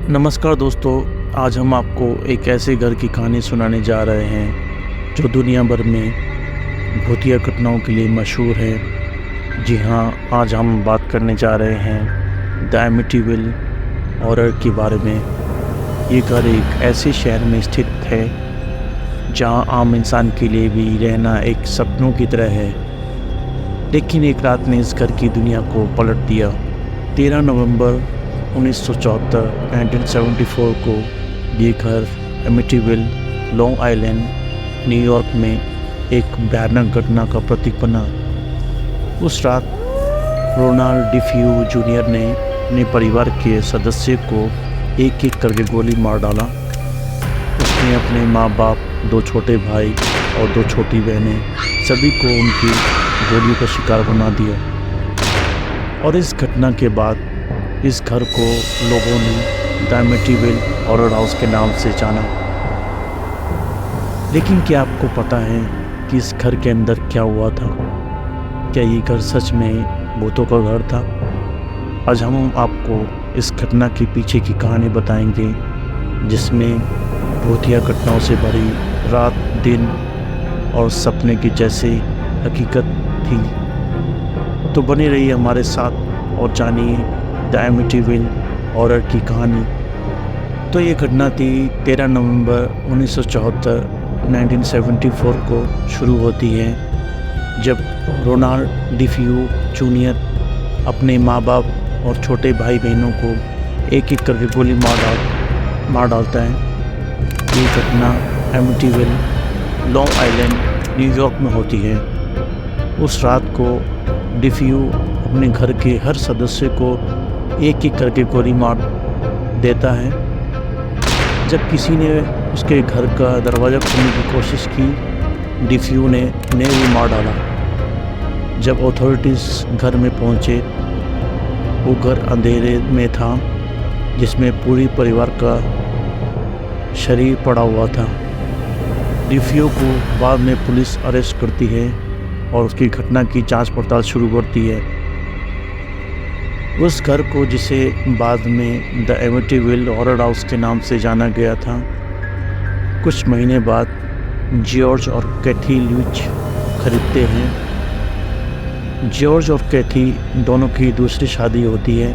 नमस्कार दोस्तों, आज हम आपको एक ऐसे घर की कहानी सुनाने जा रहे हैं जो दुनिया भर में भूतिया घटनाओं के लिए मशहूर है। जी हाँ, आज हम बात करने जा रहे हैं द एमिटीविल हॉरर के बारे में। ये घर एक ऐसे शहर में स्थित है जहाँ आम इंसान के लिए भी रहना एक सपनों की तरह है, लेकिन एक रात ने इस घर की दुनिया को पलट दिया। 13 नवंबर 1974 1974 को ये घर एमिटीविल, लॉन्ग आइलैंड, न्यूयॉर्क में एक भयानक घटना का प्रतीक बना। उस रात रोनाल्ड डिफ्यू जूनियर ने अपने परिवार के सदस्य को एक एक करके गोली मार डाला। उसने अपने माँ बाप, 2 छोटे भाई और 2 छोटी बहनें सभी को उनकी गोलियों का शिकार बना दिया। और इस घटना के बाद इस घर को लोगों ने द एमिटीविल हॉरर हाउस के नाम से जाना। लेकिन क्या आपको पता है कि इस घर के अंदर क्या हुआ था? क्या ये घर सच में भूतों का घर था? आज हम आपको इस घटना के पीछे की कहानी बताएंगे, जिसमें भूतिया घटनाओं से भरी रात, दिन और सपने की जैसी हकीकत थी। तो बने रहिए हमारे साथ और जानिए द एमिटीविल हॉरर की कहानी। तो ये घटना थी 13 नवंबर 1974 1974 को शुरू होती है, जब रोनाल्ड डिफ्यू जूनियर अपने माँ बाप और छोटे भाई बहनों को एक एक करके गोली मार डालता है। ये घटना एमिटीविल, लॉन्ग आइलैंड, न्यूयॉर्क में होती है। उस रात को डिफ्यू अपने घर के हर सदस्य को एक एक करके गोली मार देता है। जब किसी ने उसके घर का दरवाज़ा खोलने की कोशिश की, डिफ्यू ने भी मार डाला। जब अथॉरिटीज़ घर में पहुंचे, वो घर अंधेरे में था, जिसमें पूरी परिवार का शरीर पड़ा हुआ था। डिफ्यू को बाद में पुलिस अरेस्ट करती है और उसकी घटना की जांच पड़ताल शुरू करती है। उस घर को, जिसे बाद में द एमिटीविल हॉरर हाउस के नाम से जाना गया था, कुछ महीने बाद जॉर्ज और कैथी ल्यूच खरीदते हैं। जॉर्ज और कैथी दोनों की दूसरी शादी होती है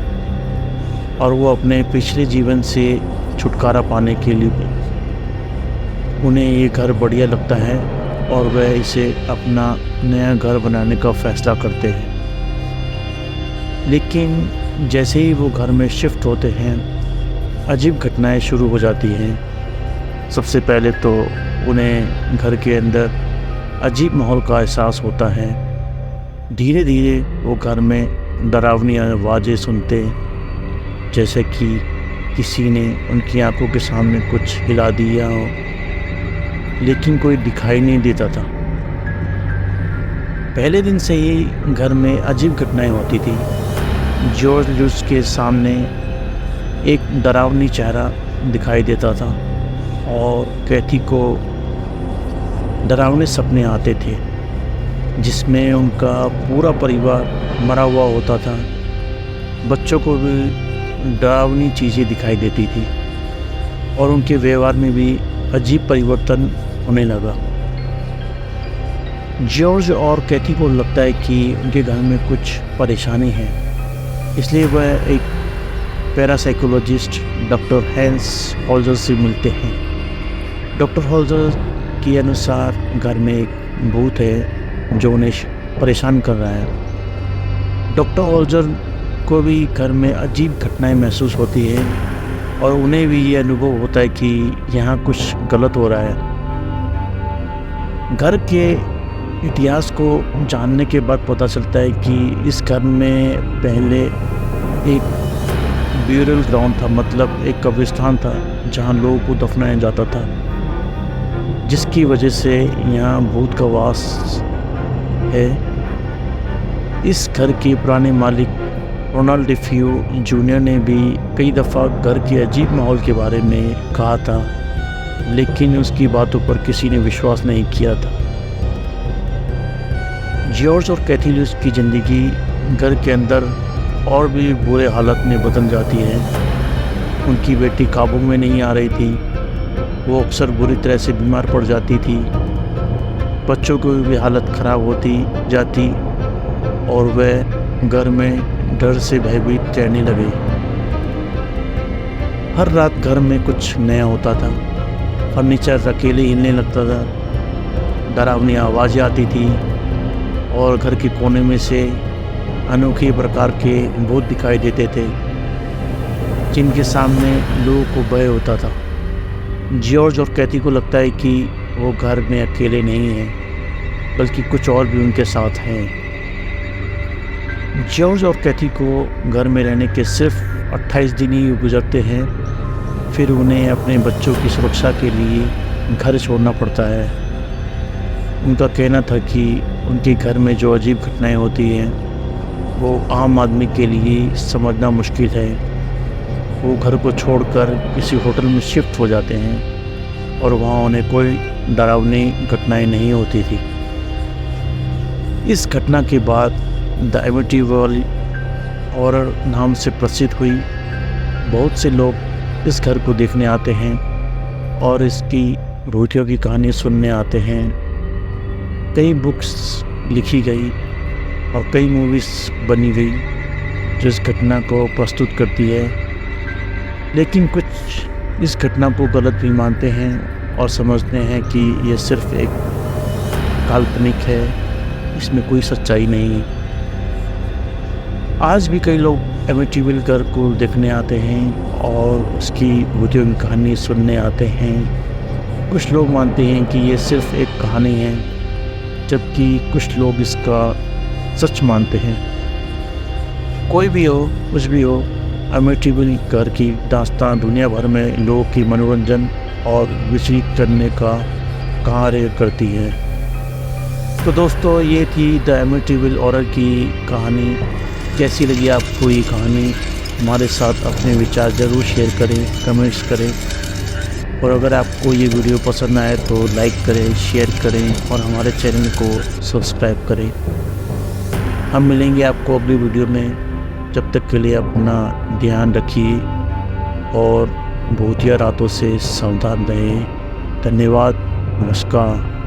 और वो अपने पिछले जीवन से छुटकारा पाने के लिए उन्हें ये घर बढ़िया लगता है और वह इसे अपना नया घर बनाने का फैसला करते हैं। लेकिन जैसे ही वो घर में शिफ्ट होते हैं, अजीब घटनाएं शुरू हो जाती हैं। सबसे पहले तो उन्हें घर के अंदर अजीब माहौल का एहसास होता है। धीरे धीरे वो घर में डरावनी आवाज़ें सुनते, जैसे कि किसी ने उनकी आंखों के सामने कुछ हिला दिया हो, लेकिन कोई दिखाई नहीं देता था। पहले दिन से ही घर में अजीब घटनाएं होती थी। जॉर्ज ल्यूच के सामने एक डरावनी चेहरा दिखाई देता था और कैथी को डरावने सपने आते थे, जिसमें उनका पूरा परिवार मरा हुआ होता था। बच्चों को भी डरावनी चीज़ें दिखाई देती थी और उनके व्यवहार में भी अजीब परिवर्तन होने लगा। जॉर्ज और कैथी को लगता है कि उनके घर में कुछ परेशानी है, इसलिए वह एक पैरासाइकोलॉजिस्ट डॉक्टर हैंस होल्जर से मिलते हैं। डॉक्टर होल्जर के अनुसार घर में एक भूत है जो उन्हें परेशान कर रहा है। डॉक्टर होल्जर को भी घर में अजीब घटनाएं महसूस होती है और उन्हें भी ये अनुभव होता है कि यहाँ कुछ गलत हो रहा है। घर के इतिहास को जानने के बाद पता चलता है कि इस घर में पहले एक ब्यूरल ग्राउंड था, मतलब एक कब्रिस्तान था जहाँ लोगों को दफनाया जाता था, जिसकी वजह से यहाँ भूत का वास है। इस घर के पुराने मालिक रोनाल्ड डिफ्यू जूनियर ने भी कई दफ़ा घर के अजीब माहौल के बारे में कहा था, लेकिन उसकी बातों पर किसी ने विश्वास नहीं किया था। जॉर्ज और कैथी ल्यूच की ज़िंदगी घर के अंदर और भी बुरे हालत में बदल जाती है। उनकी बेटी काबू में नहीं आ रही थी। वो अक्सर बुरी तरह से बीमार पड़ जाती थी। बच्चों की भी हालत ख़राब होती जाती और वह घर में डर से भयभीत रहने लगे। हर रात घर में कुछ नया होता था। फर्नीचर अकेले हिलने लगता था, डरावनी आवाज़ें आती थी और घर के कोने में से अनोखे प्रकार के भूत दिखाई देते थे जिनके सामने लोगों को भय होता था। जॉर्ज और कैथी को लगता है कि वो घर में अकेले नहीं हैं, बल्कि कुछ और भी उनके साथ हैं। जॉर्ज और कैथी को घर में रहने के सिर्फ 28 दिन ही गुजरते हैं, फिर उन्हें अपने बच्चों की सुरक्षा के लिए घर छोड़ना पड़ता है। उनका कहना था कि उनके घर में जो अजीब घटनाएं होती हैं वो आम आदमी के लिए समझना मुश्किल है। वो घर को छोड़कर किसी होटल में शिफ्ट हो जाते हैं और वहाँ उन्हें कोई डरावनी घटनाएं नहीं होती थी। इस घटना के बाद द एमिटीवल हॉरर नाम से प्रसिद्ध हुई। बहुत से लोग इस घर को देखने आते हैं और इसकी भूतियों की कहानी सुनने आते हैं। कई बुक्स लिखी गई और कई मूवीज़ बनी गई जो इस घटना को प्रस्तुत करती है, लेकिन कुछ इस घटना को गलत भी मानते हैं और समझते हैं कि ये सिर्फ एक काल्पनिक है, इसमें कोई सच्चाई नहीं है। आज भी कई लोग एमिटीविल घर को देखने आते हैं और उसकी भूतियों की कहानी सुनने आते हैं। कुछ लोग मानते हैं कि ये सिर्फ एक कहानी है, जबकि कुछ लोग इसका सच मानते हैं। कोई भी हो, कुछ भी हो, एमिटीविल घर की दास्तान दुनिया भर में लोगों की मनोरंजन और विचलित करने का कार्य करती है। तो दोस्तों, ये थी द एमिटीविल हॉरर की कहानी। कैसी लगी आपको ये कहानी? हमारे साथ अपने विचार ज़रूर शेयर करें, कमेंट्स करें। और अगर आपको ये वीडियो पसंद आए तो लाइक करें, शेयर करें और हमारे चैनल को सब्सक्राइब करें। हम मिलेंगे आपको अगली वीडियो में। जब तक के लिए अपना ध्यान रखिए और भूतिया रातों से सावधान रहें। धन्यवाद। नमस्कार।